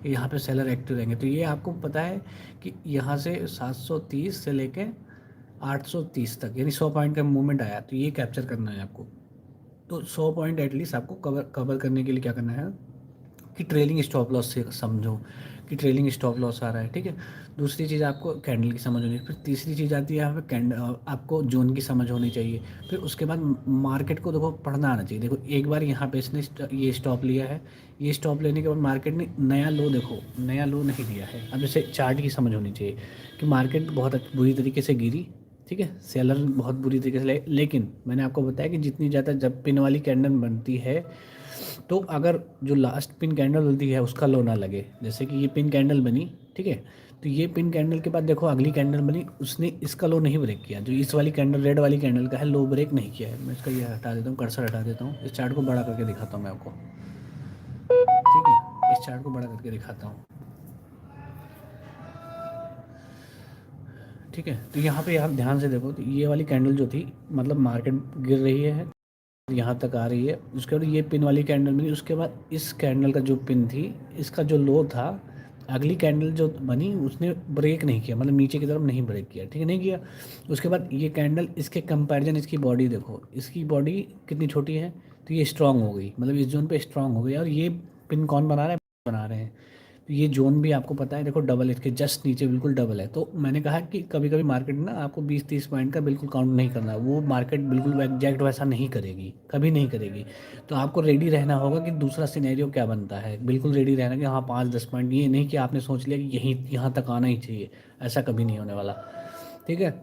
यहाँ पे seller active रहेंगे। तो ये आपको पता है कि यहाँ से 730 से लेके 830 तक यानी 100 पॉइंट का मूवमेंट आया, तो ये कैप्चर करना है आपको। तो 100 पॉइंट एटलीस्ट आपको कवर कवर करने के लिए क्या करना है कि ट्रेलिंग स्टॉप लॉस से समझो कि ट्रेलिंग स्टॉप लॉस आ रहा है, ठीक है। दूसरी चीज़ आपको कैंडल की समझ होनी चाहिए। फिर तीसरी चीज़ आती है यहाँ पे आपको जोन की समझ होनी चाहिए। फिर उसके बाद मार्केट को देखो पढ़ना आना चाहिए। देखो एक बार यहाँ पे इसने ये स्टॉप लिया है, ये स्टॉप लेने के बाद मार्केट ने नया लो, देखो नया लो नहीं लिया है। अब जैसे चार्ट की समझ होनी चाहिए कि मार्केट बहुत बुरी तरीके से गिरी, ठीक है, सेलर बहुत बुरी तरीके से लेकिन मैंने आपको बताया कि जितनी ज़्यादा जब पिन वाली कैंडल बनती है तो अगर जो लास्ट पिन कैंडल बनती है उसका लो ना लगे, जैसे कि ये पिन कैंडल बनी, ठीक है, तो ये पिन कैंडल के बाद देखो अगली कैंडल बनी, उसने इसका लो नहीं ब्रेक किया, जो इस वाली कैंडल रेड वाली कैंडल का है लो ब्रेक नहीं किया है। मैं इसका ये हटा देता हूँ, कर्सर हटा देता हूँ, इस चार्ट को बड़ा करके दिखाता हूँ मैं आपको, ठीक है, इस चार्ट को बड़ा करके दिखाता हूँ, ठीक है। तो यहाँ पे आप ध्यान से देखो, तो ये वाली कैंडल जो थी मतलब मार्केट गिर रही है, यहाँ तक आ रही है, उसके बाद ये पिन वाली कैंडल मिली, उसके बाद इस कैंडल का जो पिन थी इसका जो लो था, अगली कैंडल जो बनी उसने ब्रेक नहीं किया, मतलब नीचे की तरफ नहीं ब्रेक किया, ठीक है, नहीं किया। उसके बाद ये कैंडल इसके कंपैरिजन इसकी बॉडी देखो, इसकी बॉडी कितनी छोटी है, तो ये स्ट्रांग हो गई, मतलब इस जोन पे स्ट्रांग हो गई। और ये पिन कौन बना रहा है, बना रहे हैं। तो ये जोन भी आपको पता है, देखो डबल है, इसके जस्ट नीचे बिल्कुल डबल है। तो मैंने कहा कि कभी कभी मार्केट ना आपको 20-30 पॉइंट का बिल्कुल काउंट नहीं करना, वो मार्केट बिल्कुल एग्जैक्ट वैसा नहीं करेगी, कभी नहीं करेगी। तो आपको रेडी रहना होगा कि दूसरा सिनेरियो क्या बनता है, बिल्कुल रेडी रहना कि हाँ 5-10 पॉइंट, ये नहीं कि आपने सोच लिया कि यहीं यहाँ तक आना ही चाहिए, ऐसा कभी नहीं होने वाला, ठीक है।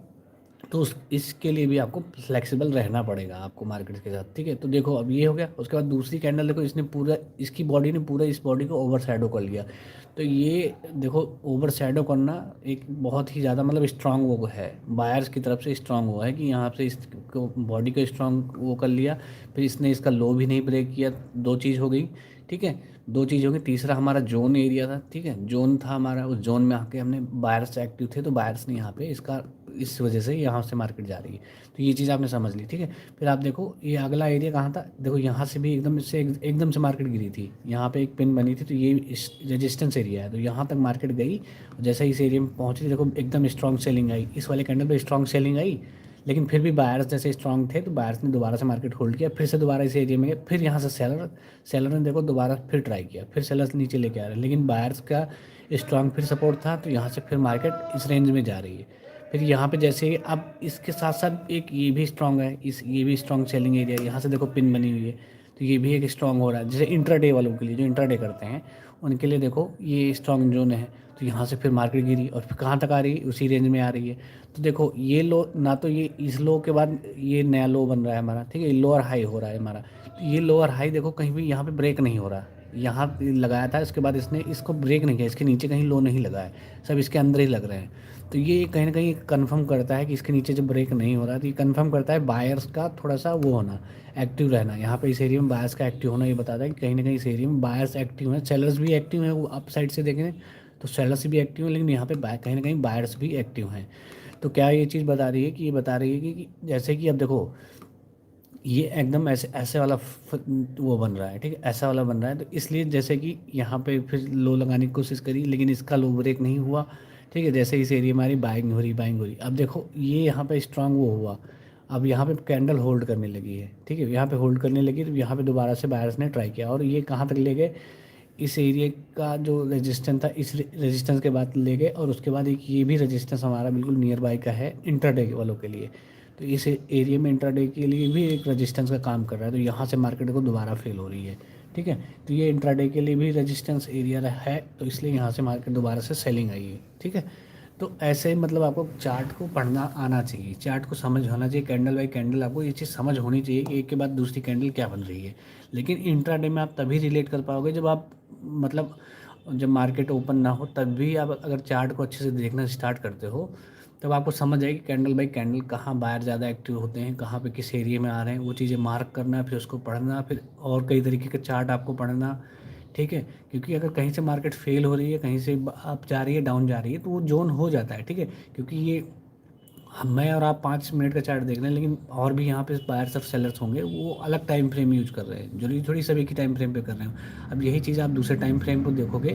तो इसके लिए भी आपको फ्लेक्सिबल रहना पड़ेगा आपको मार्केट के साथ, ठीक है। तो देखो अब ये हो गया, उसके बाद दूसरी कैंडल देखो, इसने पूरा इसकी बॉडी ने पूरा इस बॉडी को ओवर शैडो कर लिया। तो ये देखो ओवर शैडो करना एक बहुत ही ज़्यादा मतलब स्ट्रांग वो है, बायर्स की तरफ से स्ट्रांग वो है कि यहाँ से इसको बॉडी को स्ट्रांग वो कर लिया। फिर इसने इसका लो भी नहीं ब्रेक किया, दो चीज़ हो गई, ठीक है, दो चीज़ हो गई। तीसरा हमारा जोन एरिया था, ठीक है, जोन था हमारा, उस जोन में आके हमने बायर्स एक्टिव थे, तो बायर्स ने यहाँ पे इसका इस वजह से यहाँ से मार्केट जा रही है। तो ये चीज़ आपने समझ ली, ठीक है। फिर आप देखो ये अगला एरिया कहाँ था, देखो यहाँ से भी एकदम से मार्केट गिरी थी, यहाँ पे एक पिन बनी थी, तो ये रेजिस्टेंस एरिया है, तो यहाँ तक मार्केट गई। जैसे इस एरिया में पहुँची देखो एकदम स्ट्रॉन्ग सेलिंग आई, इस वाले कैंडल पे स्ट्रॉन्ग सेलिंग आई, लेकिन फिर भी बायर्स जैसे स्ट्रॉन्ग थे तो बायर्स ने दोबारा से मार्केट होल्ड किया, फिर से दोबारा इस एरिया में गए, फिर यहाँ से सेलर ने देखो दोबारा फिर ट्राई किया, फिर सेलर्स नीचे लेके आ रहे हैं, लेकिन बायर्स का स्ट्रॉन्ग फिर सपोर्ट था, तो यहाँ से फिर मार्केट इस रेंज में जा रही है। फिर यहाँ पे जैसे अब इसके साथ साथ एक ये भी स्ट्रॉन्ग है, ये भी स्ट्रॉन्ग सेलिंग एरिया, यहाँ से देखो पिन बनी हुई है, तो ये भी एक स्ट्रॉन्ग हो रहा है। जैसे इंट्राडे वालों के लिए, जो इंट्राडे करते हैं उनके लिए देखो ये स्ट्रॉन्ग जोन है। तो यहाँ से फिर मार्केट गिरी और फिर कहाँ तक आ रही है, उसी रेंज में आ रही है। तो देखो ये लो ना, तो ये इस लो के बाद ये नया लो बन रहा है हमारा, ठीक है, लोअर हाई हो रहा है हमारा। तो ये लोअर हाई देखो कहीं भी यहाँ पे ब्रेक नहीं हो रहा, यहाँ लगाया था, इसके बाद इसने इसको ब्रेक नहीं किया, इसके नीचे कहीं लो नहीं लगा है, सब इसके अंदर ही लग रहे हैं। तो ये कहीं ना कहीं कंफर्म करता है कि इसके नीचे जब ब्रेक नहीं हो रहा, तो ये कंफर्म करता है बायर्स का थोड़ा सा वो होना, एक्टिव रहना। यहाँ पे इस एरिया में बायर्स का एक्टिव होना ये बताता है कि कहीं ना कहीं इस एरिया में बायर्स एक्टिव हैं, सेलर्स भी एक्टिव हैं, वो अप साइड से देखें तो सेलर्स भी एक्टिव हैं, लेकिन यहाँ पे कहीं ना कहीं बायर्स भी एक्टिव हैं। तो क्या ये चीज़ बता रही है कि ये बता रही है कि जैसे कि अब देखो ये एकदम ऐसे ऐसे वाला वो बन रहा है, ठीक है, ऐसा वाला बन रहा है। तो इसलिए जैसे कि यहाँ पे फिर लो लगाने की कोशिश करी, लेकिन इसका लो ब्रेक नहीं हुआ, ठीक है। जैसे इस एरिया में हमारी बाइंग हो रही, अब देखो ये यहाँ पे स्ट्रांग वो हुआ, अब यहाँ पे कैंडल होल्ड करने लगी है, ठीक है, यहाँ पे होल्ड करने लगी, तो यहाँ पे दोबारा से बायर्स ने ट्राई किया और ये कहाँ तक ले गए, इस एरिया का जो रेजिस्टेंस था इस रेजिस्टेंस के बाद ले गए, और उसके बाद एक ये भी रेजिस्टेंस हमारा बिल्कुल नियर बाई का है इंट्राडे वालों के लिए। तो इस एरिया में इंट्राडे के लिए भी एक रेजिस्टेंस का काम कर रहा है, तो यहाँ से मार्केट को दोबारा फेल हो रही है, ठीक है। तो ये इंट्राडे के लिए भी रेजिस्टेंस एरिया है, तो इसलिए यहाँ से मार्केट दोबारा से सेलिंग आई है, ठीक है। तो ऐसे मतलब आपको चार्ट को पढ़ना आना चाहिए, चार्ट को समझ होना चाहिए, कैंडल बाई कैंडल आपको ये चीज़ समझ होनी चाहिए कि एक के बाद दूसरी कैंडल क्या बन रही है। लेकिन इंट्राडे में आप तभी रिलेट कर पाओगे जब आप मतलब जब मार्केट ओपन ना हो, तब भी आप अगर चार्ट को अच्छे से देखना स्टार्ट करते हो, तब आपको समझ आएगी कैंडल बाई कैंडल कहाँ बायर ज़्यादा एक्टिव होते हैं, कहाँ पे किस एरिया में आ रहे हैं, वो चीज़ें मार्क करना, फिर उसको पढ़ना, फिर और कई तरीके के चार्ट आपको पढ़ना, ठीक है। क्योंकि अगर कहीं से मार्केट फेल हो रही है, कहीं से अप जा रही है, डाउन जा रही है, तो वो जोन हो जाता है, ठीक है। क्योंकि ये मैं और आप 5 मिनट का चार्ट देख रहे हैं, लेकिन और भी यहाँ पे बायर्स और सेलर्स होंगे, वो अलग टाइम फ्रेम यूज कर रहे हैं, जो थोड़ी सभी की टाइम फ्रेम पे कर रहे हैं। अब यही चीज़ आप दूसरे टाइम फ्रेम को देखोगे